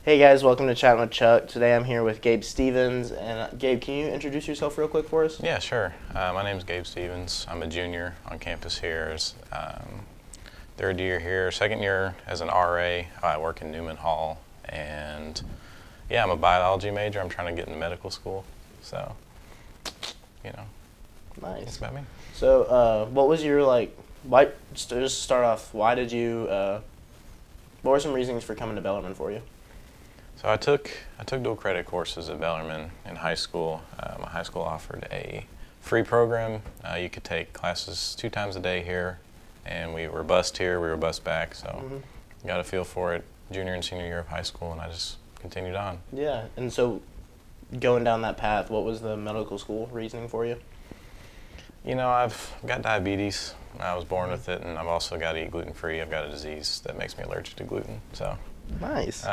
Hey guys, welcome to Chatting with Chuck. Today I'm here with Gabe Stevens. And Gabe, can you introduce yourself real quick for us? Yeah, sure. My name is Gabe Stevens. I'm a junior on campus here. Third year here, second year as an RA. I work in Newman Hall. And yeah, I'm a biology major. I'm trying to get into medical school. So, you know, Nice. that's about me. So, what was your, just to start off, why did you, what were some reasons for coming to Bellarmine for you? So I took dual credit courses at Bellarmine in high school. My high school offered a free program. You could take classes 2 times a day here, and we were bused here, we were bused back, so got a feel for it junior and senior year of high school, and I just continued on. Yeah, and so going down that path, what was the medical school reasoning for you? You know, I've got diabetes. I was born with it, and I've also got to eat gluten-free. I've got a disease that makes me allergic to gluten, so. Nice.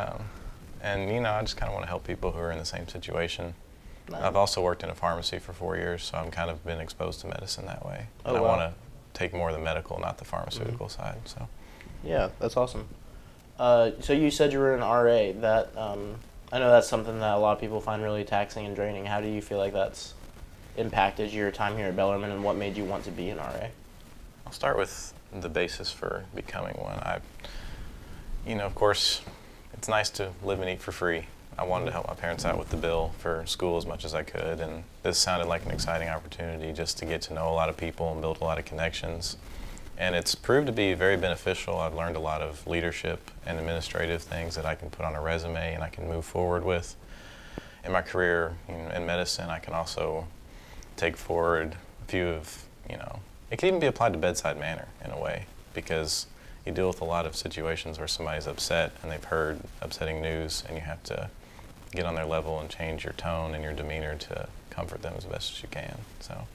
And, you know, I just kind of want to help people who are in the same situation. Nice. I've also worked in a pharmacy for 4 years, so I'm kind of been exposed to medicine that way. Oh, and I wow. want to take more of the medical, not the pharmaceutical side. So. Yeah, that's awesome. So you said you were an RA. That I know that's something that a lot of people find really taxing and draining. How do you feel like that's impacted your time here at Bellarmine, and what made you want to be an RA? I'll start with the basis for becoming one. Of course, it's nice to live and eat for free. I wanted to help my parents out with the bill for school as much as I could, and this sounded like an exciting opportunity just to get to know a lot of people and build a lot of connections. And it's proved to be very beneficial. I've learned a lot of leadership and administrative things that I can put on a resume and I can move forward with. In my career in medicine, I can also take forward a few of, it can even be applied to bedside manner in a way, because you deal with a lot of situations where somebody's upset and they've heard upsetting news, and you have to get on their level and change your tone and your demeanor to comfort them as best as you can. So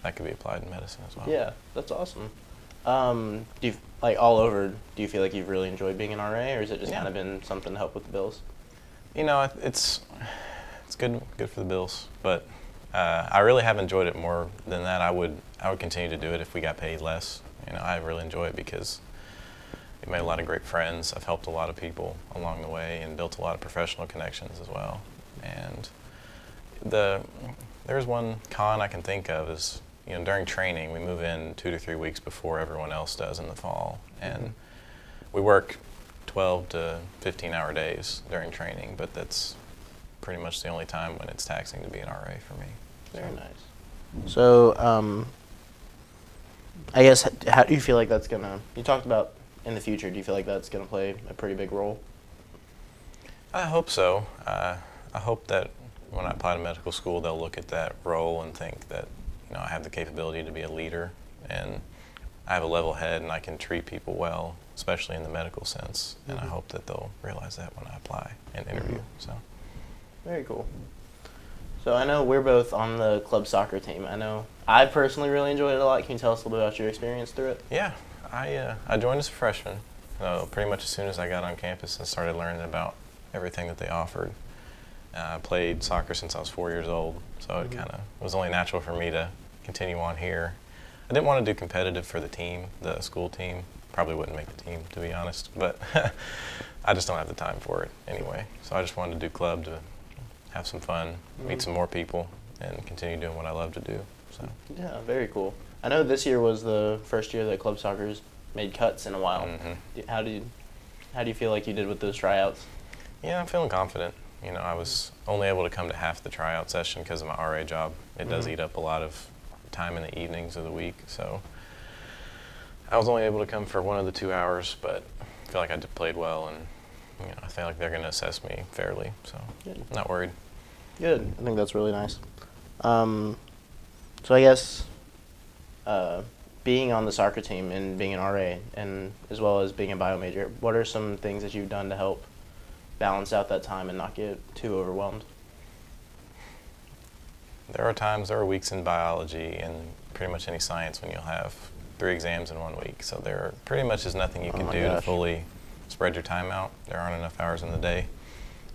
that could be applied in medicine as well. Yeah, that's awesome. Do you, all over, do you feel like you've really enjoyed being an RA, or has it just kind of been something to help with the bills? You know, it's good for the bills, but I really have enjoyed it more than that. I would continue to do it if we got paid less. I really enjoy it because I've made a lot of great friends. I've helped a lot of people along the way and built a lot of professional connections as well. And there's one con I can think of is, during training, we move in 2 to 3 weeks before everyone else does in the fall. And we work 12 to 15-hour days during training, but that's pretty much the only time when it's taxing to be an RA for me. Very nice. So, I guess, how do you feel like that's gonna, you talked about in the future, do you feel like that's gonna play a pretty big role? I hope so. I hope that when I apply to medical school, they'll look at that role and think that, I have the capability to be a leader, and I have a level head, and I can treat people well, especially in the medical sense. And I hope that they'll realize that when I apply and interview. So. Very cool. So I know we're both on the club soccer team. I know I personally really enjoyed it a lot. Can you tell us a little bit about your experience through it? Yeah, I joined as a freshman. Pretty much as soon as I got on campus and started learning about everything that they offered. I played soccer since I was 4 years old, so it kind of was only natural for me to continue on here. I didn't want to do competitive for the team, the school team. Probably wouldn't make the team, to be honest, but I just don't have the time for it anyway. So I just wanted to do club to have some fun, meet some more people, and continue doing what I love to do. So. Yeah, very cool. I know this year was the first year that club soccer's made cuts in a while. How do you feel like you did with those tryouts? Yeah, I'm feeling confident. I was only able to come to half the tryout session because of my RA job. It does eat up a lot of time in the evenings of the week, so I was only able to come for 1 of the 2 hours, but I feel like I played well, and I feel like they're going to assess me fairly, so I'm not worried. Good. I think that's really nice. So I guess being on the soccer team and being an RA, and as well as being a bio major, what are some things that you've done to help balance out that time and not get too overwhelmed? There are weeks in biology and pretty much any science when you'll have 3 exams in 1 week. So there pretty much is nothing you can do to fully spread your time out. There aren't enough hours in the day.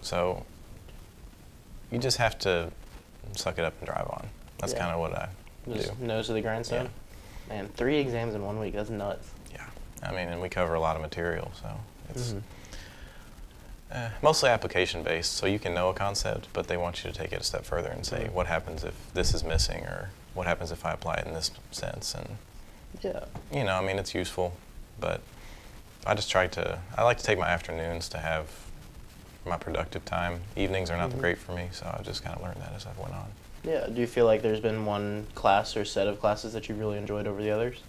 So you just have to suck it up and drive on. That's kind of what I just do. Nose to the grindstone? Yeah. Man, 3 exams in 1 week, that's nuts. Yeah. I mean, and we cover a lot of material, so it's Mostly application-based, so you can know a concept, but they want you to take it a step further and say, what happens if this is missing, or what happens if I apply it in this sense? And Yeah. you know, I mean, it's useful, but I like to take my afternoons to have my productive time. Evenings are not great for me, so I just kind of learned that as I went on. Yeah. Do you feel like there's been one class or set of classes that you really enjoyed over the others?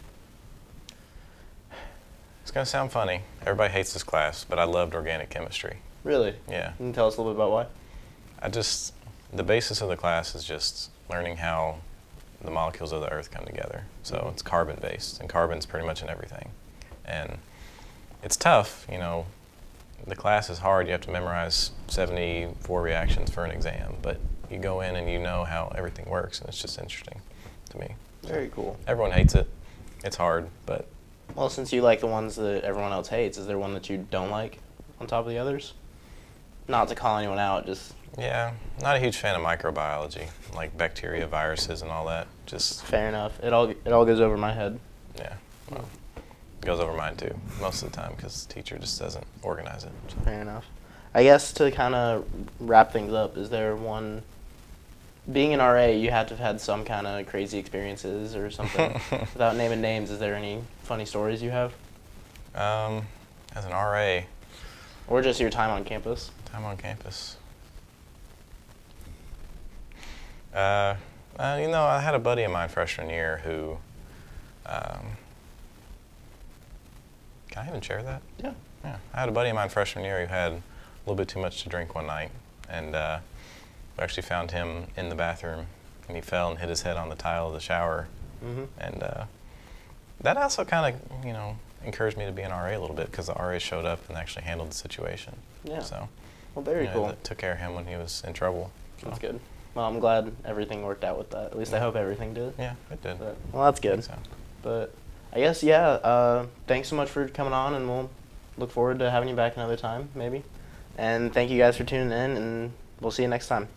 It's going to sound funny. Everybody hates this class, but I loved organic chemistry. Really? Yeah. Can you tell us a little bit about why? The basis of the class is just learning how the molecules of the earth come together. So it's carbon-based, and carbon's pretty much in everything. And it's tough, you know. The class is hard. You have to memorize 74 reactions for an exam, but you go in and you know how everything works, and it's just interesting to me. Very cool. Everyone hates it. It's hard, but... Well, since you like the ones that everyone else hates, is there one that you don't like on top of the others? Not to call anyone out, just... Yeah, not a huge fan of microbiology, like bacteria, viruses, and all that. Just... Fair enough. It all goes over my head. Yeah, well, it goes over mine too, most of the time, because the teacher just doesn't organize it. So. Fair enough. I guess to kind of wrap things up, is there one... Being an RA, you had to have had some kind of crazy experiences or something. Without naming names, is there any funny stories you have? As an RA... Or just your time on campus? Time on campus. You know, I had a buddy of mine freshman year who... Can I even share that? Yeah. Yeah. I had a buddy of mine freshman year who had a little bit too much to drink one night, and we actually found him in the bathroom, and he fell and hit his head on the tile of the shower. And that also kind of, you know, encouraged me to be an RA a little bit, because the RA showed up and actually handled the situation. Yeah. So, Well, very cool. That took care of him when he was in trouble. So. That's good. Well, I'm glad everything worked out with that. At least I hope everything did. Yeah, it did. But, well, that's good. So. But I guess, yeah, thanks so much for coming on, and we'll look forward to having you back another time, maybe. And thank you guys for tuning in, and we'll see you next time.